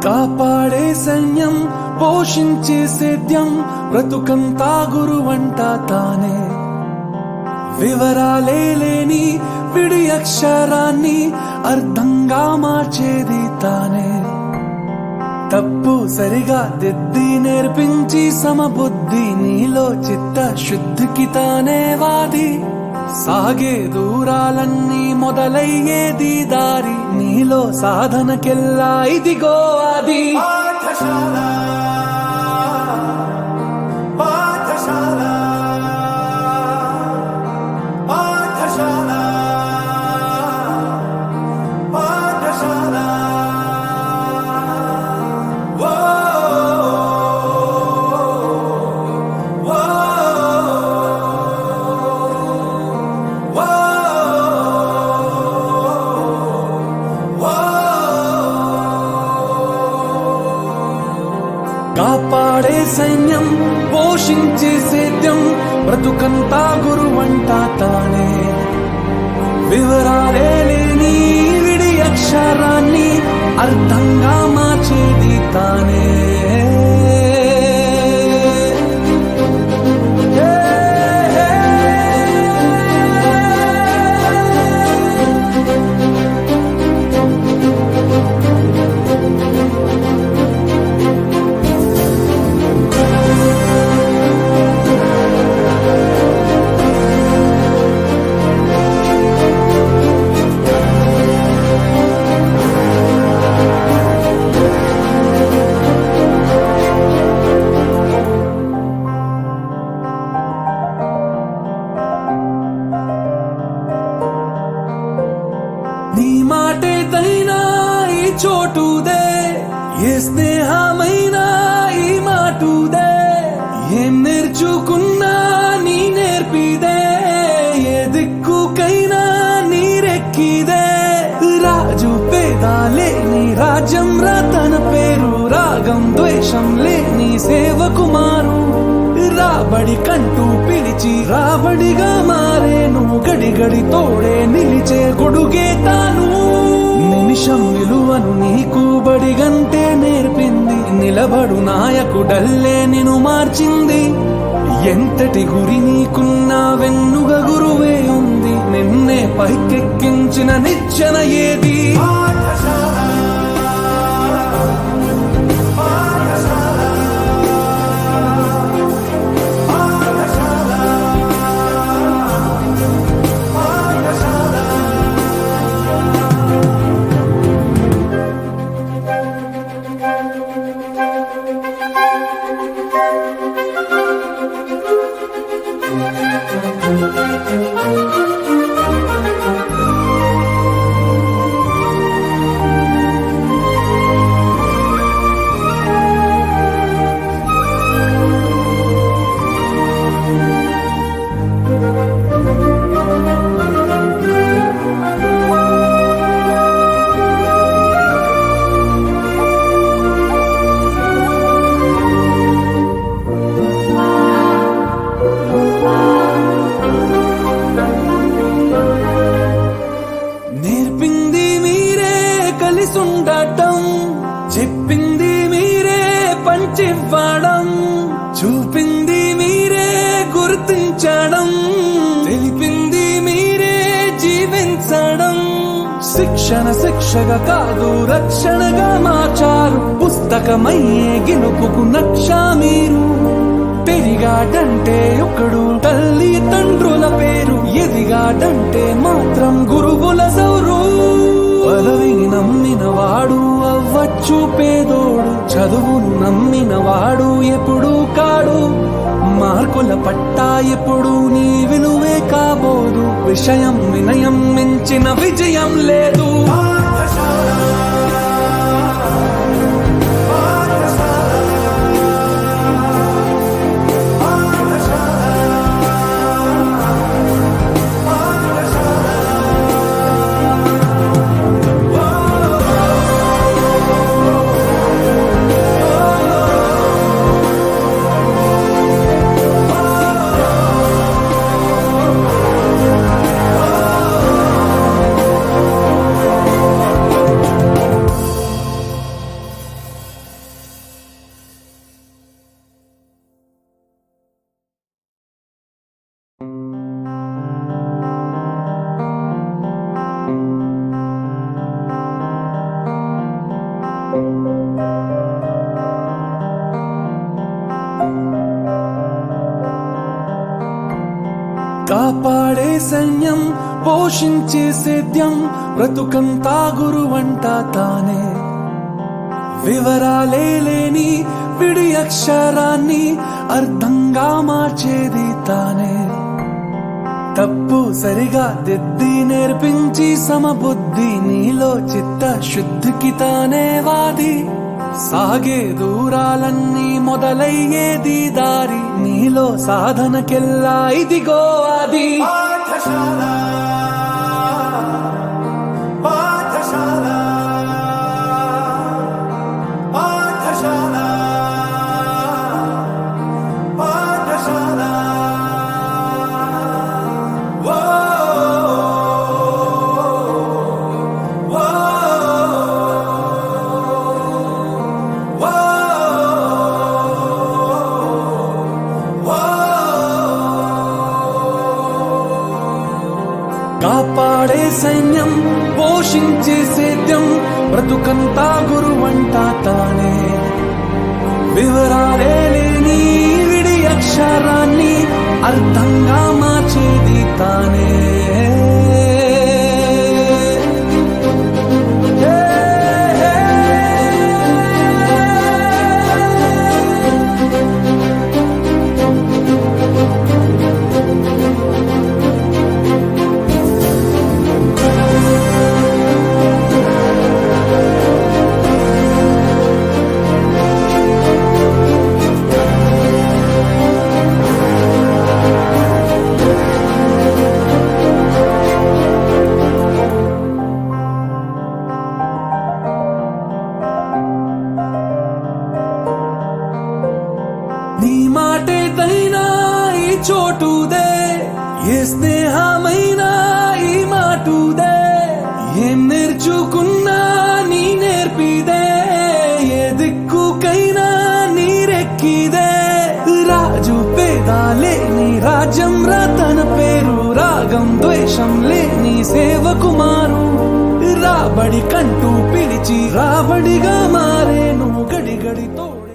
కాపాడే సైన్యం పోషించే సేద్యం బ్రతుకంతా గురువంట తానే వివరాలే లేని విడి అక్షరాన్ని అర్థంగా మార్చేది తానే తప్పు సరిగా దిద్ది నేర్పించి సమబుద్ధి నీలో చిత్త శుద్ధికి తానే వాది సాగే దూరాలన్నీ మొదలయ్యేది దారి నీలో సాధనకెల్లా ఇదిగో అది పాఠశాల పాఠశాల పాఠశాల పాఠశాల కాపాడే సైన్యం పోషించే సేద్యం బ్రతుకంతా గురువంట తానే వివరాలే లేని విడి అక్షరాన్ని అర్థంగా మార్చేది తానే నీ మాటేదైనా ఈ చోటుదే ఏ స్నేహమైనా ఈ మాటుదే ఏం నేర్చుకున్నా నీ నేర్పిదే ఏ దిక్కుకైనా నీరెక్కిదే రాజు పేదాలే నీ రాజ్యం తన పేరు రాగం ద్వేషం లేని సేవకుమారు రాబడి కంటూ పిలిచి రాబడిగా మారేను గడి గడి తోడే నిలిచే గొడుగే తాను నిమిషం విలువను నీకు బడిగంటే నేర్పింది నిలబడు నాయకుడల్లే నిన్ను మార్చింది ఎంతటి గురి నీకున్నా వెన్నుగ గురువే ఉంది నిన్నే పైకెక్కించిన నిచ్చెన ఏది ఉండటం చెప్పింది మీరే పంచివ్వడం చూపింది మీరే గుర్తించడం తెలిపింది మీరే జీవించడం శిక్షణ శిక్షగా కాదు రక్షణగా మార్చారు పుస్తకమయ్యే గెలుపుకు నక్ష మీరు పెరిగాడంటే ఒకడు తల్లి తండ్రుల పేరు ఎదిగాడంటే మాత్రం గురువుల సౌరు పదవిని నమ్మిన వాడు అవ్వచ్చు పేదోడు చదువును నమ్మిన వాడు ఎప్పుడు కాడు మార్కుల పట్టా ఎప్పుడు నీ విలువే కాబోదు విషయం వినయం మించిన విజయం లేదు కాపాడే సైన్యం పోషించే సేద్యం బ్రతుకంతా గురువంట తానే వివరాలే లేని విడి అక్షరాన్ని అర్థంగా మార్చేది తానే తప్పు సరిగా దిద్ది నేర్పించి సమబుద్ధి నీలో చిత్త శుద్ధికి తానే వాది సాగే దూరాలన్నీ మొదలయ్యేది దారి నీలో సాధనకెల్లా ఇదిగో అది పాఠశాల పాఠశాల పాఠశాల పాఠశాల ఓ ఓ కాపాడే సైన్యం పోషించే సేద్యం బ్రతుకంతా గురువంట తానే వివరాలే లేని విడి అక్షరాన్ని అర్థంగా మార్చేది తానే నీ మాటేదైనా ఈ చోటుదే ఏ స్నేహమైనా ఈ మాటుదే ఏం నేర్చుకున్నా నీ నేర్పిదే ఏ దిక్కుకైనా నీరెక్కిదే రాజు పేదాలే నీ రాజ్యం తన పేరు రాగం ద్వేషం లేని సేవకుమారు రాబడి కంటూ పిలిచి రాబడిగా మారేను గడి గడి తోడే